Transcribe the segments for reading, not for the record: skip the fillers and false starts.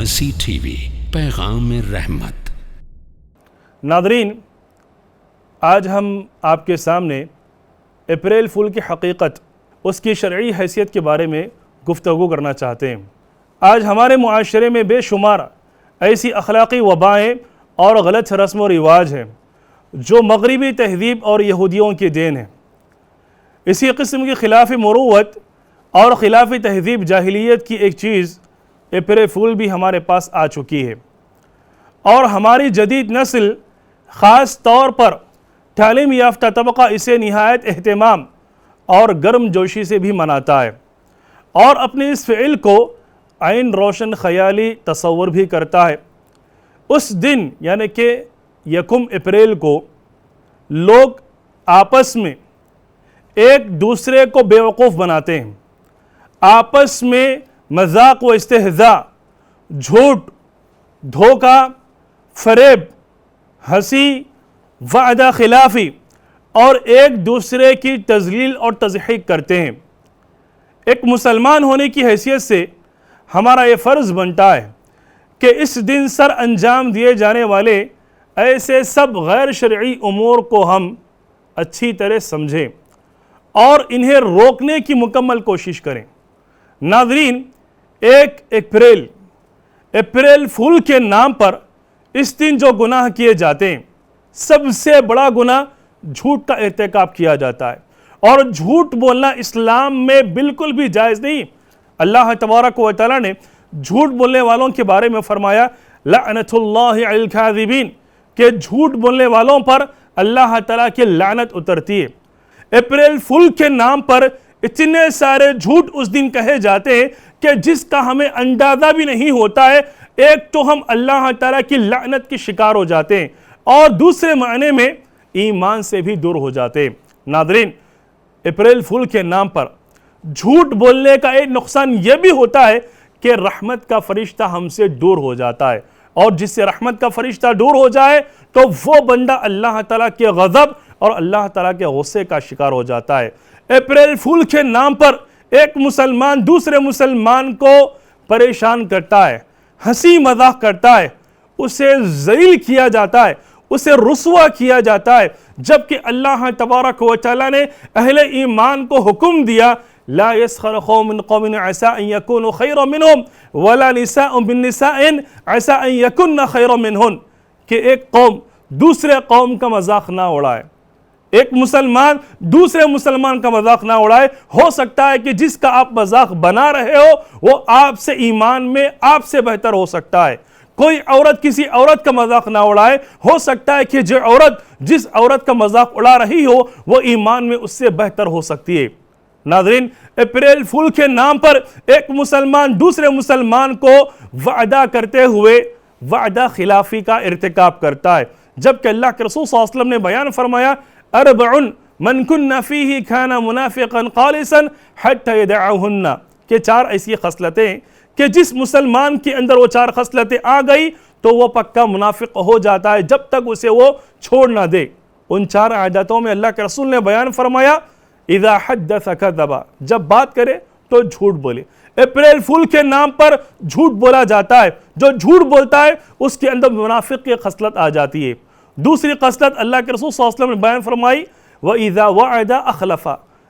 مسی T V, پیغام رحمت۔ ناظرین، آج ہم آپ کے سامنے اپریل فول کی حقیقت، اس کی شرعی حیثیت کے بارے میں گفتگو کرنا چاہتے ہیں۔ آج ہمارے معاشرے میں بے شمار ایسی اخلاقی وبائیں اور غلط رسم و رواج ہیں جو مغربی تہذیب اور یہودیوں کی دین ہیں۔ اسی قسم کی خلاف مروت اور خلاف تہذیب جاہلیت کی ایک چیز اپریل فول بھی ہمارے پاس آ چکی ہے، اور ہماری جدید نسل خاص طور پر تعلیم یافتہ طبقہ اسے نہایت اہتمام اور گرم جوشی سے بھی مناتا ہے، اور اپنے اس فعل کو عین روشن خیالی تصور بھی کرتا ہے۔ اس دن یعنی کہ یکم اپریل کو لوگ آپس میں ایک دوسرے کو بیوقوف بناتے ہیں، آپس میں مذاق و استہزاء، جھوٹ، دھوکہ، فریب، ہنسی، وعدہ خلافی اور ایک دوسرے کی تذلیل اور تضحیک کرتے ہیں۔ ایک مسلمان ہونے کی حیثیت سے ہمارا یہ فرض بنتا ہے کہ اس دن سر انجام دیے جانے والے ایسے سب غیر شرعی امور کو ہم اچھی طرح سمجھیں اور انہیں روکنے کی مکمل کوشش کریں۔ ناظرین، ایک اپریل فول کے نام پر اس دن جو گناہ کیے جاتے ہیں، سب سے بڑا گناہ جھوٹ کا ارتکاب کیا جاتا ہے، اور جھوٹ بولنا اسلام میں بالکل بھی جائز نہیں۔ اللہ تبارک و تعالیٰ نے جھوٹ بولنے والوں کے بارے میں فرمایا لعنت اللہ علی الکاذبین، کہ جھوٹ بولنے والوں پر اللہ تعالیٰ کی لعنت اترتی ہے۔ اپریل فول کے نام پر اتنے سارے جھوٹ اس دن کہے جاتے ہیں کہ جس کا ہمیں اندازہ بھی نہیں ہوتا ہے۔ ایک تو ہم اللہ تعالیٰ کی لعنت کی شکار ہو جاتے ہیں، اور دوسرے معنی میں ایمان سے بھی دور ہو جاتے ہیں۔ ناظرین، اپریل فول کے نام پر جھوٹ بولنے کا ایک نقصان یہ بھی ہوتا ہے کہ رحمت کا فرشتہ ہم سے دور ہو جاتا ہے، اور جس سے رحمت کا فرشتہ دور ہو جائے تو وہ بندہ اللہ تعالیٰ کے غضب اور اللہ تعالیٰ کے غصے کا شکار ہو جاتا ہے۔ اپریل فول کے نام پر ایک مسلمان دوسرے مسلمان کو پریشان کرتا ہے، ہنسی مذاق کرتا ہے، اسے ذلیل کیا جاتا ہے، اسے رسوا کیا جاتا ہے، جبکہ اللہ تبارک و تعالیٰ نے اہل ایمان کو حکم دیا لا يسخر قوم من قوم عسى ان يكونوا خيرا منهم ولا نساء من نساء عسى ان يكن خيرا منهن، کہ ایک قوم دوسرے قوم کا مذاق نہ اڑائے، ایک مسلمان دوسرے مسلمان کا مذاق نہ اڑائے۔ ہو سکتا ہے کہ جس کا آپ مذاق بنا رہے ہو وہ آپ سے ایمان میں آپ سے بہتر ہو سکتا ہے۔ کوئی عورت کسی عورت کا مذاق نہ اڑائے، ہو سکتا ہے کہ جو عورت جس عورت کا مذاق اڑا رہی ہو وہ ایمان میں اس سے بہتر ہو سکتی ہے۔ ناظرین، اپریل فول کے نام پر ایک مسلمان دوسرے مسلمان کو وعدہ کرتے ہوئے وعدہ خلافی کا ارتکاب کرتا ہے، جبکہ اللہ کے رسول صلی اللہ علیہ وسلم نے بیان فرمایا اربع من کن فیہ کان منافقا خالصا حتی یدعہن، کہ چار ایسی خصلتیں کہ جس مسلمان کے اندر وہ چار خصلتیں آ گئی تو وہ پکا منافق ہو جاتا ہے جب تک اسے وہ چھوڑ نہ دے۔ ان چار عادتوں میں اللہ کے رسول نے بیان فرمایا اذا حدث کذب، جب بات کرے تو جھوٹ بولے۔ اپریل فول کے نام پر جھوٹ بولا جاتا ہے، جو جھوٹ بولتا ہے اس کے اندر منافق کی خصلت آ جاتی ہے۔ دوسری خصلت اللہ کے رسول صلی اللہ علیہ وسلم نے بیان فرمائی وَإِذَا وَعَدَ أَخْلَفَ،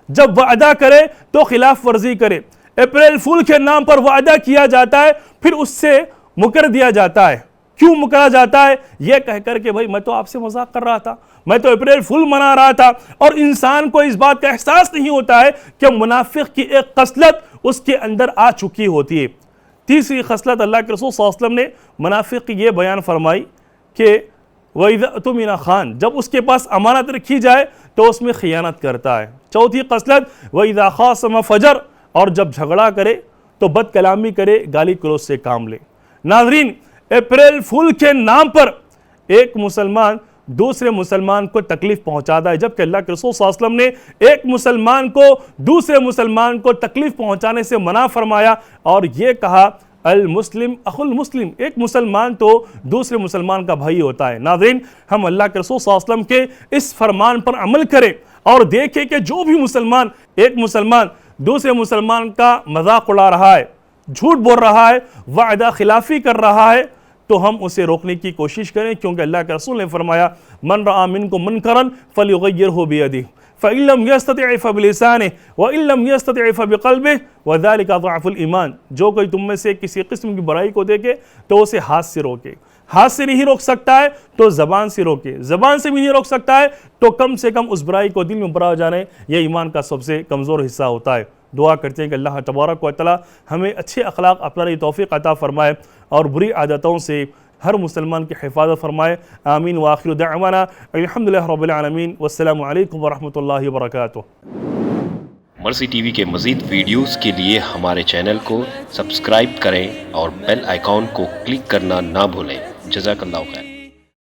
جب وعدہ کرے تو خلاف ورزی کرے۔ اپریل فول کے نام پر وعدہ کیا جاتا ہے، پھر اس سے مکر دیا جاتا ہے۔ کیوں مکرا جاتا ہے؟ یہ کہہ کر کہ بھائی میں تو آپ سے مذاق کر رہا تھا، میں تو اپریل فول منا رہا تھا، اور انسان کو اس بات کا احساس نہیں ہوتا ہے کہ منافق کی ایک خصلت اس کے اندر آ چکی ہوتی ہے۔ تیسری خصلت اللہ کے رسول صلی اللہ علیہ وسلم نے منافق کی یہ بیان فرمائی کہ وَإِذَا اؤْتُمِنَ خَانَ، جب اس کے پاس امانت رکھی جائے تو اس میں خیانت کرتا ہے۔ چوتھی خصلت وَإِذَا خَاصَمَ فَجَرَ، اور جب جھگڑا کرے تو بد کلامی کرے، گالی گلوچ سے کام لے۔ ناظرین، اپریل فول کے نام پر ایک مسلمان دوسرے مسلمان کو تکلیف پہنچاتا ہے، جبکہ اللہ کے رسول صلی اللہ علیہ وسلم نے ایک مسلمان کو دوسرے مسلمان کو تکلیف پہنچانے سے منع فرمایا، اور یہ کہا المسلم اخو المسلم، ایک مسلمان تو دوسرے مسلمان کا بھائی ہوتا ہے۔ ناظرین، ہم اللہ کے رسول صلی اللہ علیہ وسلم کے اس فرمان پر عمل کریں اور دیکھیں کہ جو بھی مسلمان ایک مسلمان دوسرے مسلمان کا مذاق اڑا رہا ہے، جھوٹ بول رہا ہے، وعدہ خلافی کر رہا ہے، تو ہم اسے روکنے کی کوشش کریں، کیونکہ اللہ کے رسول نے فرمایا من رأى منکم منکرا فلیغیرہ بیدہ فإن لم يستطع فبلسانه وإن لم يستطع فبقلبه وذلك ضعف الایمان۔ جو کوئی تم میں سے کسی قسم کی برائی کو دیکھے تو اسے ہاتھ سے روکے، ہاتھ سے نہیں روک سکتا ہے تو زبان سے روکے، زبان سے بھی نہیں روک سکتا ہے تو کم سے کم اس برائی کو دل میں برا جانے، یہ ایمان کا سب سے کمزور حصہ ہوتا ہے۔ دعا کرتے ہیں کہ اللہ تبارک و تعالی ہمیں اچھے اخلاق اپنانے کی توفیق عطا فرمائے اور بری عادتوں سے ہر مسلمان کی حفاظت فرمائے۔ آمین وآخر دعوانا الحمدللہ رب العالمین والسلام علیکم ورحمۃ اللہ وبرکاتہ۔ مرسی ٹی وی کے مزید ویڈیوز کے لیے ہمارے چینل کو سبسکرائب کریں اور بیل آئیکن کو کلک کرنا نہ بھولیں۔ جزاک اللہ خیر۔